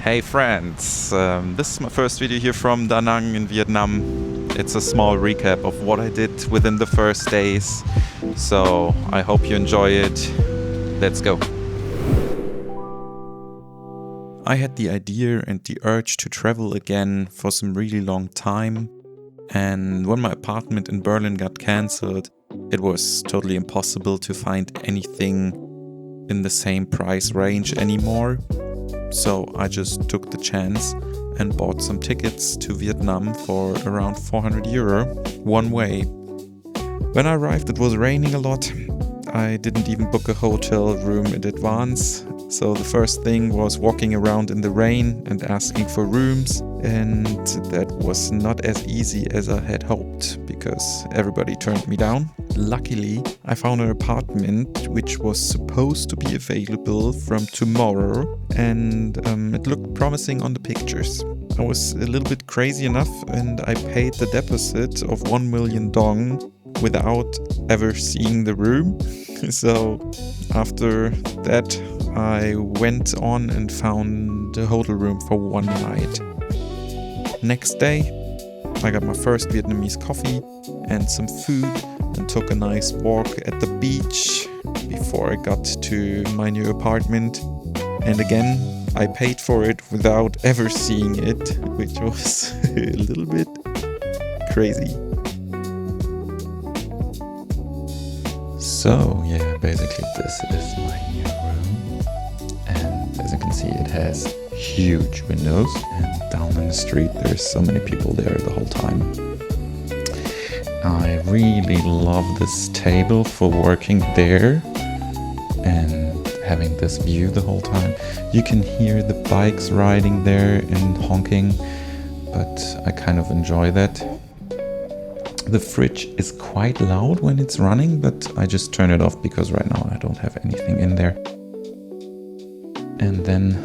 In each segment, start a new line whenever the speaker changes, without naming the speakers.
Hey friends, this is my first video here from Da Nang in Vietnam. It's a small recap of what I did within the first days, so I hope you enjoy it. Let's go. I had the idea and the urge to travel again for some really long time, and when my apartment in Berlin got cancelled, it was totally impossible to find anything in the same price range anymore. So I just took the chance and bought some tickets to Vietnam for around 400 euro one way. When I arrived, it was raining a lot. I didn't even book a hotel room in advance. So the first thing was walking around in the rain and asking for rooms. And that was not as easy as I had hoped because everybody turned me down. Luckily, I found an apartment which was supposed to be available from tomorrow, and it looked promising on the pictures. I was a little bit crazy enough and I paid the deposit of 1 million dong without ever seeing the room. So after that, I went on and found a hotel room for one night. Next day, I got my first Vietnamese coffee and some food and took a nice walk at the beach before I got to my new apartment. And again, I paid for it without ever seeing it, which was a little bit crazy. So yeah, basically this is my new room, and as you can see it has huge windows, and down in the street there's so many people there the whole time. I really love this table for working there and having this view the whole time. You can hear the bikes riding there and honking, but I kind of enjoy that. The fridge is quite loud when it's running, but I just turn it off because right now I don't have anything in there. And then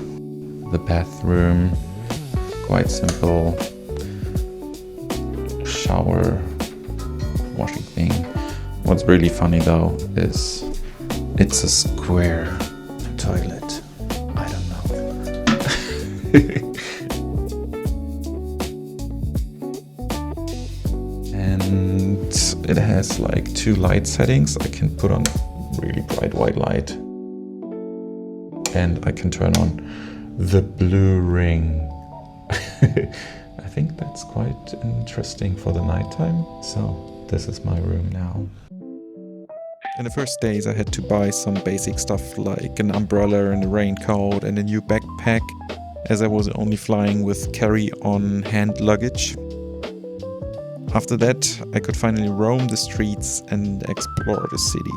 the bathroom, quite simple, shower, washing thing. What's really funny though is it's a square toilet. I don't know. And it has like 2 light settings. I can put on really bright white light, and I can turn on the blue ring. I think that's quite interesting for the nighttime. So this is my room now. In the first days I had to buy some basic stuff like an umbrella and a raincoat and a new backpack, as I was only flying with carry-on hand luggage. After that, I could finally roam the streets and explore the city.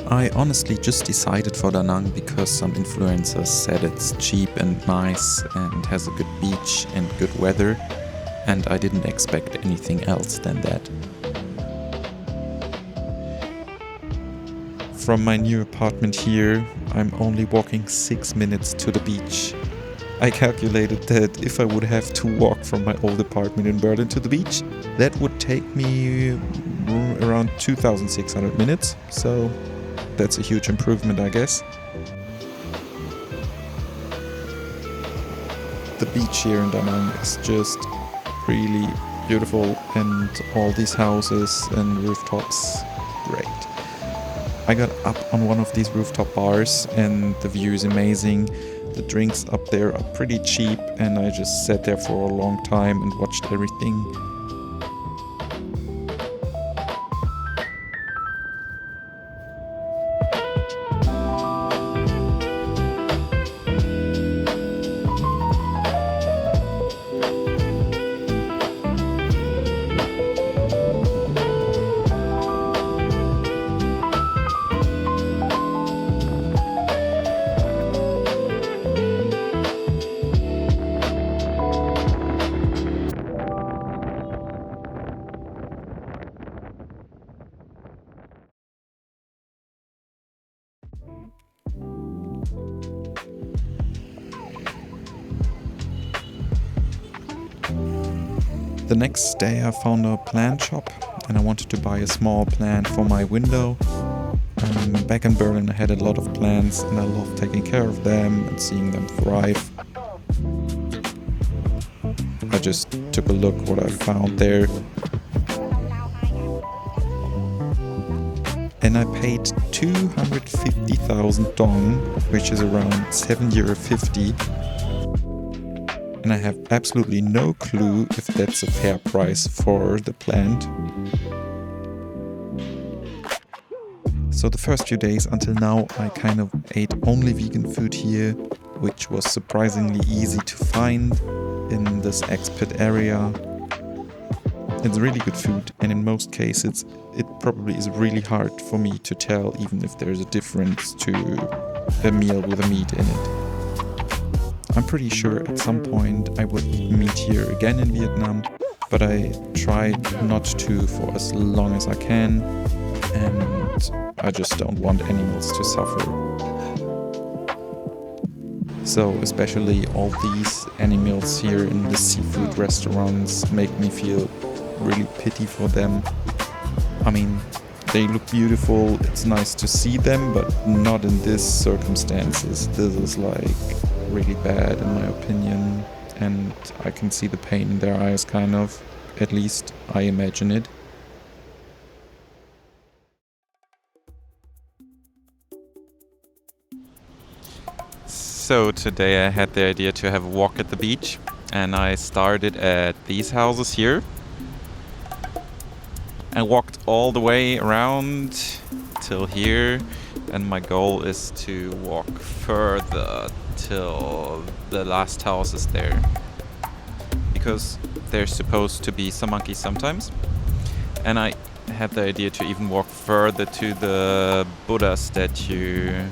I honestly just decided for Da Nang because some influencers said it's cheap and nice and has a good beach and good weather, and I didn't expect anything else than that. From my new apartment here, I'm only walking 6 minutes to the beach. I calculated that if I would have to walk from my old apartment in Berlin to the beach, that would take me around 2,600 minutes, so that's a huge improvement, I guess. The beach here in Da Nang is just really beautiful, and all these houses and rooftops, great. I got up on one of these rooftop bars and the view is amazing. The drinks up there are pretty cheap, and I just sat there for a long time and watched everything. The next day I found a plant shop and I wanted to buy a small plant for my window. Back in Berlin I had a lot of plants and I love taking care of them and seeing them thrive. I just took a look what I found there. And I paid 250,000 dong, which is around €7.50. And I have absolutely no clue if that's a fair price for the plant. So the first few days until now I kind of ate only vegan food here, which was surprisingly easy to find in this expat area. It's really good food, and in most cases it probably is really hard for me to tell even if there's a difference to a meal with a meat in it. I'm pretty sure at some point I will eat meat here again in Vietnam, but I try not to for as long as I can, and I just don't want animals to suffer. So especially all these animals here in the seafood restaurants make me feel really pity for them. I mean, they look beautiful, it's nice to see them, but not in these circumstances. This is like really bad in my opinion, and I can see the pain in their eyes kind of, at least I imagine it. So today I had the idea to have a walk at the beach, and I started at these houses here. I walked all the way around till here, and my goal is to walk further till the last house is there, because there's supposed to be some monkeys sometimes, and I had the idea to even walk further to the Buddha statue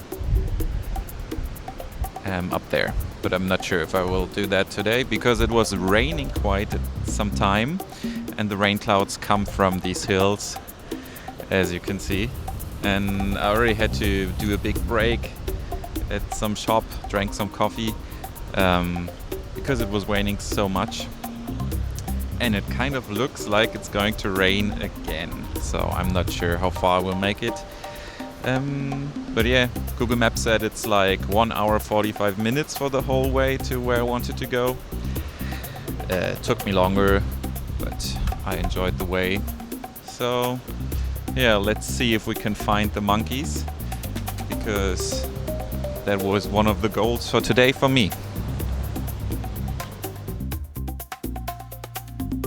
up there, but I'm not sure if I will do that today because it was raining quite some time and the rain clouds come from these hills, as you can see, and I already had to do a big break at some shop, drank some coffee because it was raining so much, and it kind of looks like it's going to rain again, so I'm not sure how far we'll make it. But yeah, Google Maps said it's like 1 hour 45 minutes for the whole way to where I wanted to go. It took me longer, but I enjoyed the way. So yeah, let's see if we can find the monkeys, because that was one of the goals for today for me.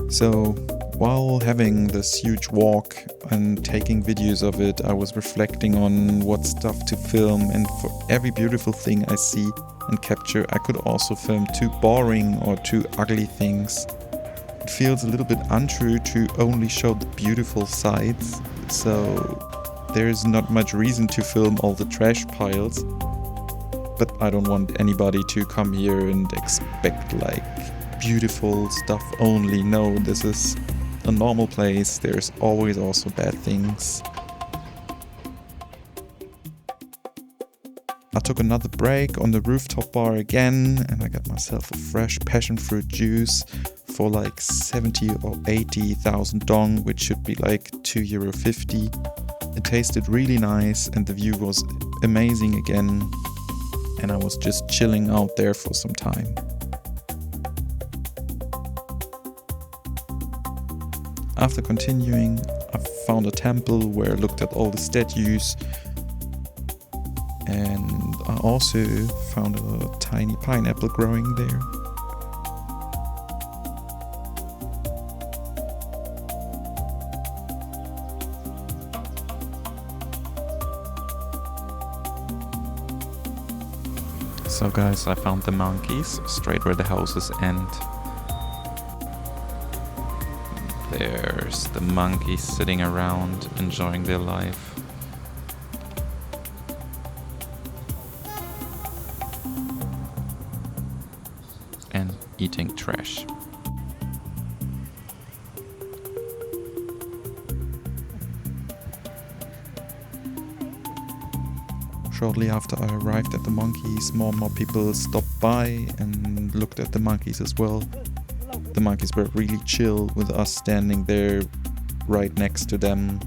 So while having this huge walk and taking videos of it, I was reflecting on what stuff to film, and for every beautiful thing I see and capture, I could also film too boring or too ugly things. It feels a little bit untrue to only show the beautiful sides, so there's not much reason to film all the trash piles. But I don't want anybody to come here and expect like beautiful stuff only. No, this is a normal place. There's always also bad things. I took another break on the rooftop bar again, and I got myself a fresh passion fruit juice for like 70 or 80,000 dong, which should be like €2.50. It tasted really nice and the view was amazing again, and I was just chilling out there for some time. After continuing, I found a temple where I looked at all the statues, and I also found a tiny pineapple growing there. So guys, I found the monkeys straight where the houses end. There's the monkeys sitting around enjoying their life. And eating trash. Shortly after I arrived at the monkeys, more and more people stopped by and looked at the monkeys as well. The monkeys were really chill with us standing there right next to them.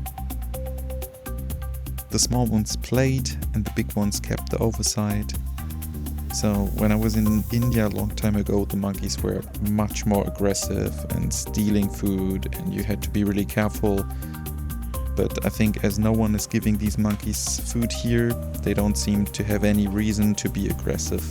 The small ones played and the big ones kept the oversight. So when I was in India a long time ago, the monkeys were much more aggressive and stealing food, and you had to be really careful. But I think as no one is giving these monkeys food here, they don't seem to have any reason to be aggressive.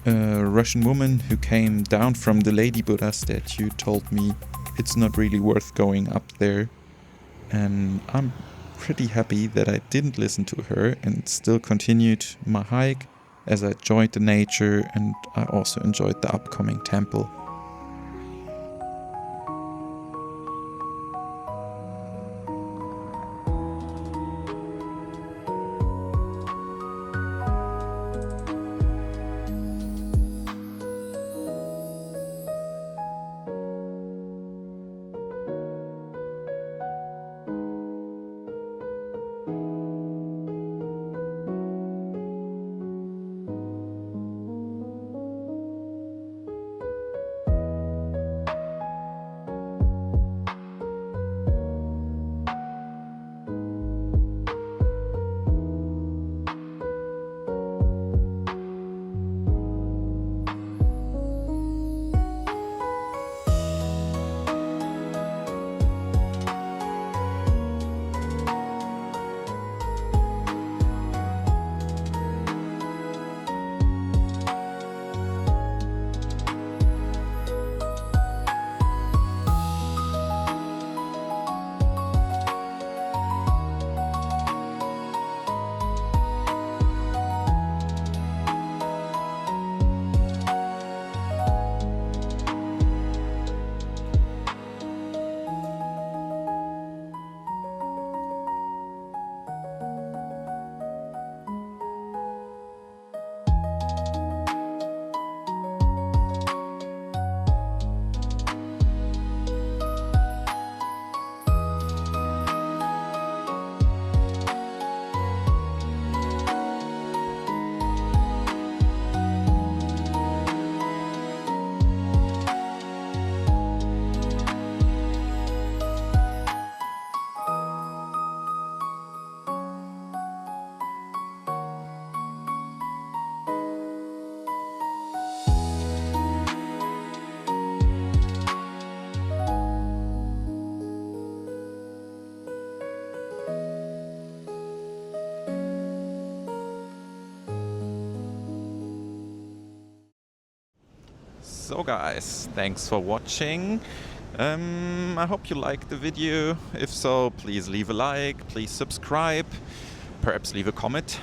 A Russian woman who came down from the Lady Buddha statue told me it's not really worth going up there, and I'm pretty happy that I didn't listen to her and still continued my hike, as I enjoyed the nature and I also enjoyed the upcoming temple. So guys, thanks for watching. I hope you liked the video. If so, please leave a like, please subscribe, perhaps leave a comment.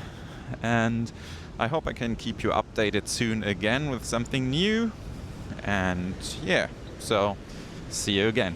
And I hope I can keep you updated soon again with something new. And yeah, so see you again.